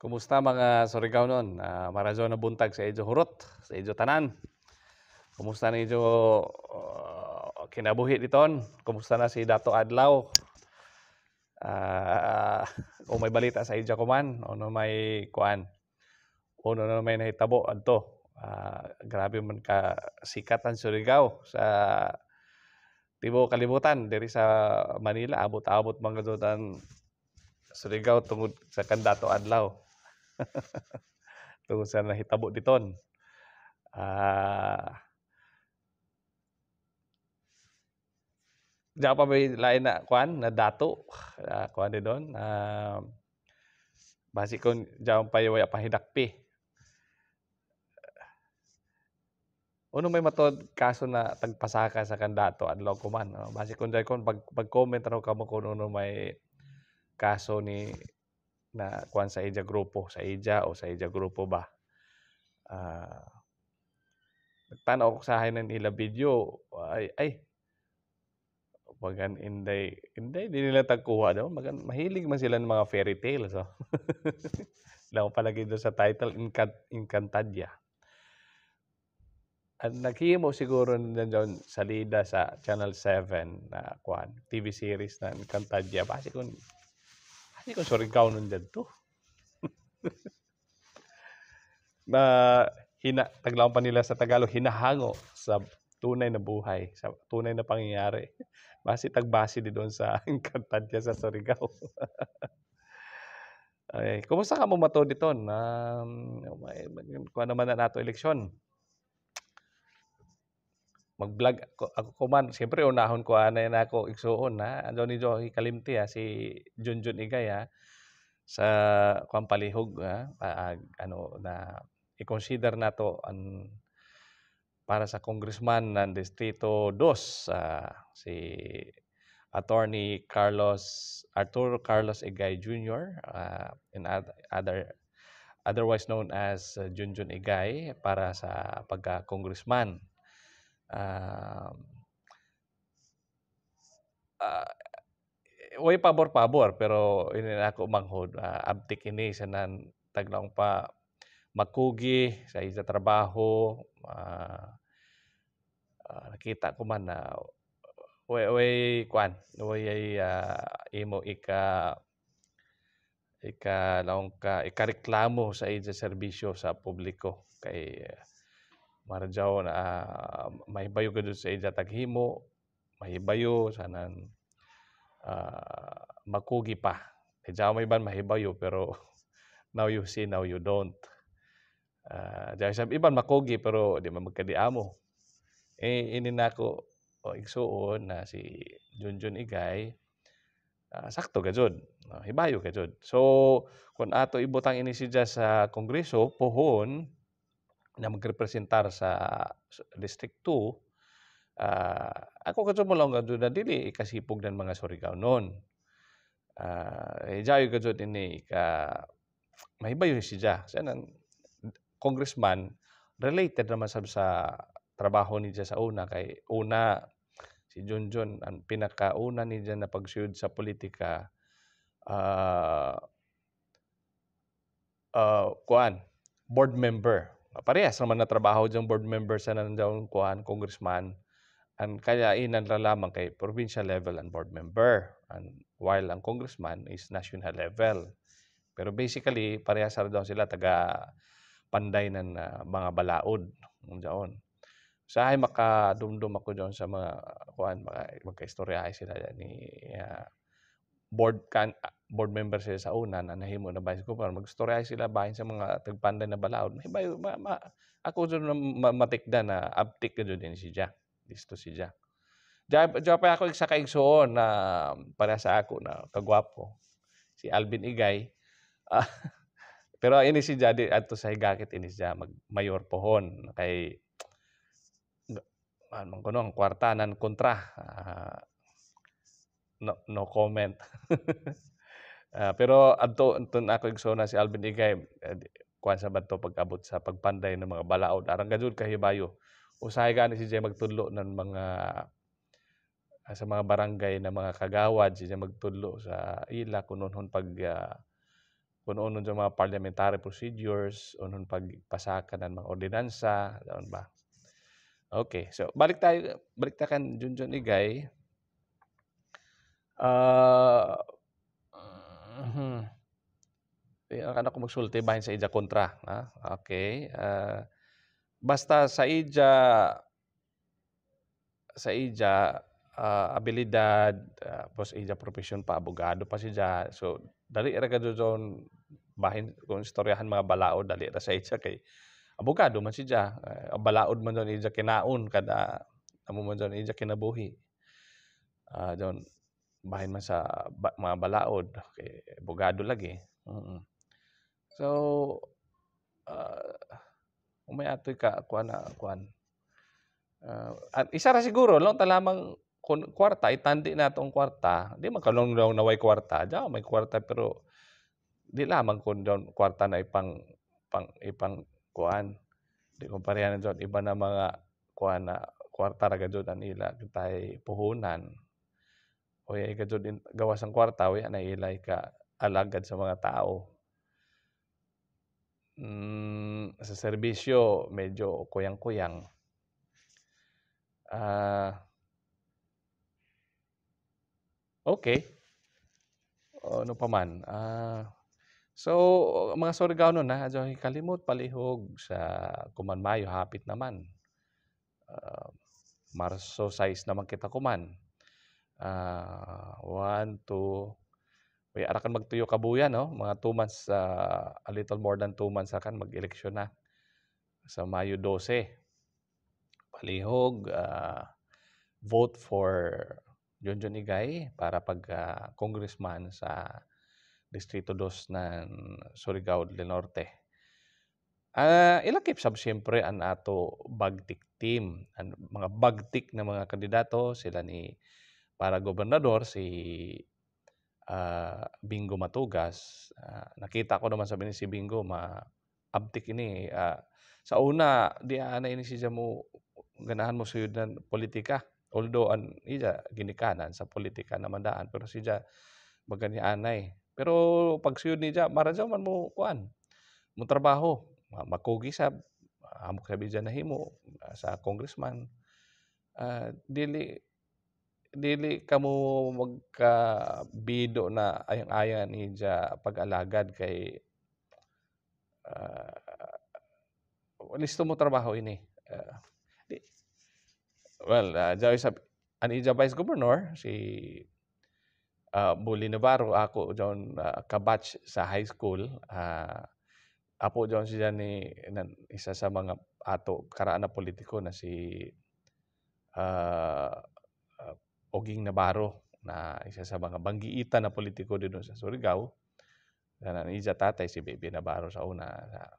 Kumusta mga Surigao nun? Maradyo na buntag sa idyo hurot, sa idyo tanan. Kumusta na idyo kinabuhi diton? Kumusta na si Dato Adlaw? Ah, kung may balita sa idyo kuman, ano may kuan, ano na may nahitabo adto. Grabe man ka sikatan Surigao sa tibo kalibutan diri sa Manila, abot-abot man kadto Surigao tungod sa kandato Adlaw. Tungod sa nahitabo diton. Diyan pa may lain na kuan na dato kuan din doon. Basi kon diyan pa yung pahidakpi. Uno may matod kaso na tagpasaka sa kandato adlaw ko man. Basi kon diyan kon pag-comment raw kamo kung uno may kaso ni na kuan sa ija grupo, sa ija o sa ija grupo ba. Nagtanaw ko sa ng ila video ay wagan inday di nila tagkuha daw mahilig man sila ng mga fairy tales lang palagi doon sa title Encantadia at naghimo siguro nandiyan salida sa Channel 7 na kuan TV series na Encantadia basi kung Surigao nun dyan to na taglawan pa nila sa Tagalog hinahango sa tunay na buhay, sa tunay na pangyayari. Basi tagbase di doon sa Encantadia sa Surigao. Ay, kumusta ka mo mato dito? Kuha naman na nato eleksyon. Mag-vlog ako kuman. Siyempre, unahon ko na ako igsuon na. Ando ni Joey Kalimti si Junjun Igay sa Pampalihog na i-consider nato para sa congressman ng Distrito 2 si Attorney Arturo Carlos Igay Jr. And otherwise known as Junjun Igay para sa pagka-congressman. Way pabor-pabor pero ini ako manghod abtik ini sa nan taglaong pa makugi sa isa trabaho nakita ko man na way imo ikareklamo sa isa serbisyo sa publiko kay maradyaw na mahibayo ka doon sa isa taghimo mahibayo sanan makugi pa kaya may ban mahibayo pero now you see now you don't dahil sa iban makugi pero di man magkadiamo ini nako igsuon na si Junjun Igay sakto gajud hibayo gajud so kung ato ibutang ini siya sa kongreso pohon na magrepresentar sa District 2 ako gajud mo lang gajud na dili ikasipog ng mga Surigao noon jayo gajud ini mahibayo siya sa congressman related naman sa trabaho niya sa una kay una si Junjun ang pinakauna niya na pagsuyod sa politika board member parehas naman na trabaho diyang board member sa nandiyan congressman and kaya lamang kay provincial level and board member and while ang congressman is national level pero basically parehas daw sila taga panday ng mga balaod diyon sa ay makadumdum ako diyon sa mga magkaistoryahay sila ni board member sila sa una na nahimo na vice governor magstoryahay sila bahin sa mga tagpanday na balaod hibayo ako dun matikda na abtik ka din siya listo siya diyan pa ako sa kaigsuon na para sa ako na kagwapo si Alvin Igay pero ini si Jadi adto sa higakit ini siya mayor pohon kay ang kwarta nan kontra no comment pero adto ako igsuon na si Alvin Igay kuan sa badto pag-abot sa pagpanday ng mga balaod arang gajud kahibayo usahay gani si Jay magtudlo ng mga sa mga barangay na mga kagawad siya magtudlo sa ila kununhon kung unon sa mga parliamentary procedures, unon pagpasakan ng mga ordinansa, daon ba? Okay, so balik ta kan Junjun Igay. Ah, mhm, ang ko magsulti bahin sa ija kontra, okay. Basta sa ija abilidad, tapos ija profesyon pa abogado pa siya. So dali ra gadudon bahin kung istoryahan mga balaod dali ra sa ija kay abogado man siya. Balaod man daw ija kinaon kada amo man daw ija kinabuhi. Dayon bahin man sa mga balaod kay abogado lagi. So, umay atoy ka kuan. At isa ra siguro no ta lamang kun kwarta itandi natong kwarta, di man kalong naway kwarta, diyan may kwarta pero di lamang kun daw kwarta na ipang kuan. Di kumparehan daw iba na mga kuan na kwarta ra gayud ang ila kitay puhunan. O gayud din gawas ang kwarta uya na ilay ka alagad sa mga tao. Sa serbisyo medyo kuyang-kuyang. Okay. Ano pa man, so mga Surigao-non adyo kalimot palihog sa kuman Mayo hapit naman. Marso 6 naman kita kuman. 1, 2, ara kan magtuyo kabuyan no, mga 2 months, a little more than 2 months akan mag-eleksyon na sa Mayo 12. Palihog, vote for Junjun Igay para congressman sa Distrito 2 ng Surigao del Norte. Ilakip sab siyempre ang ato bagtik team, ang mga bagtik na mga kandidato sila ni para gobernador si Bingo Matugas. Nakita ko naman sabi ni si Bingo maabtik ini. Sa una di ana ini siya mo ganahan mo suyod ng politika. Although an iya ginikanan sa politika naman daan pero siya bagani anay. Pero pag suyod niya marajaw man mo kuan mo trabaho, makugi sab amok sabi diyan nahimo sa congressman. Dili kamo magkabido na ayang-ayang niya pag-alagad kay listo mo trabaho ini. Diyan sa an ija Vice Governor si Bully Navarro ako diyon kabatch sa high school. Apo diyon siya ni isa sa mga ato karaan na politiko na si Oging Navarro na isa sa mga banggiitan na politiko dito sa Surigao. Na ija tatay si Baby Navarro sa una,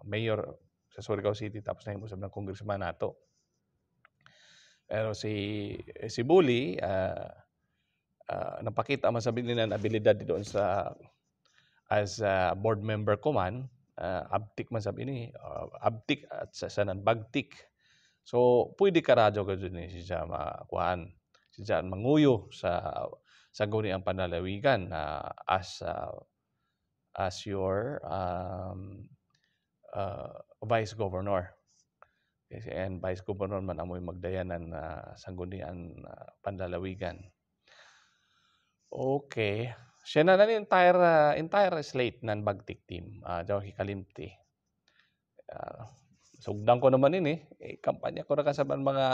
mayor sa Surigao City tapos nahimo sab ng congressman nato. Pero si Bully napakita man sabi nila ang abilidad doon as board member ko man, abtik man sabi ni, abtik at sa bagtik. So pwede ka radyo ka dun siya makuhaan. Siya manguyo sa guni ang panlalawigan as your Vice Governor. And Vice Governor man amoy magdayanan sa gunian panlalawigan. Okay. Siya na entire slate ng bagtik team. Diyaw hikalimti. Sugdan ko naman ini. Kampanya ko na kasaban mga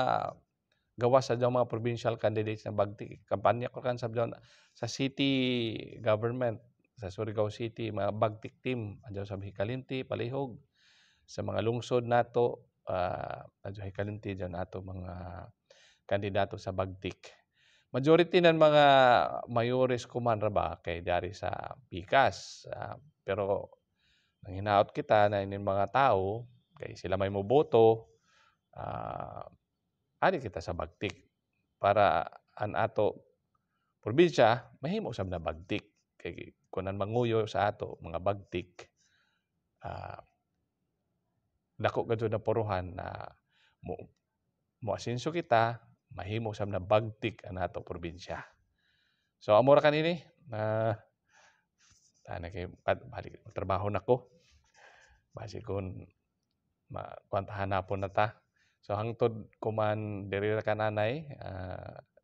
gawas sa mga provincial candidates na bagtik. Kampanya ko kan sa city government sa Surigao City, mga bagtik team. Diyaw sa hikalimti, palihog. Sa mga lungsod nato, diyaw hikalimti diyan nato mga kandidato sa bagtik. Majority ng mga mayores kuman ra ba kay dari sa Pikas. Pero nang hinaot kita na ining mga tao kay sila may moboto, ari kita sa bagtik para an ato probinsya mahimo sab na bagtik kay kunan manguyo sa ato mga bagtik. Dako gadto na poruhan na mo asenso kita mahimo sab na bagtik ang ato probinsya. So amo ra kanini Ana kay balik magtrabaho nako. Basi kon kuan hanapon na ta. So hangtod ko man diri ra kananay,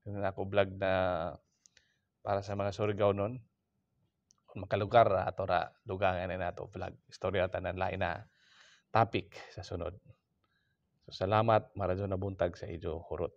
na ako vlog na para sa mga Surigao-non. Kung makalugar ato ra dugangan na nato vlog. Istorya tanan lain na topic sa sunod. So salamat maradyo na buntag sa ijo hurot.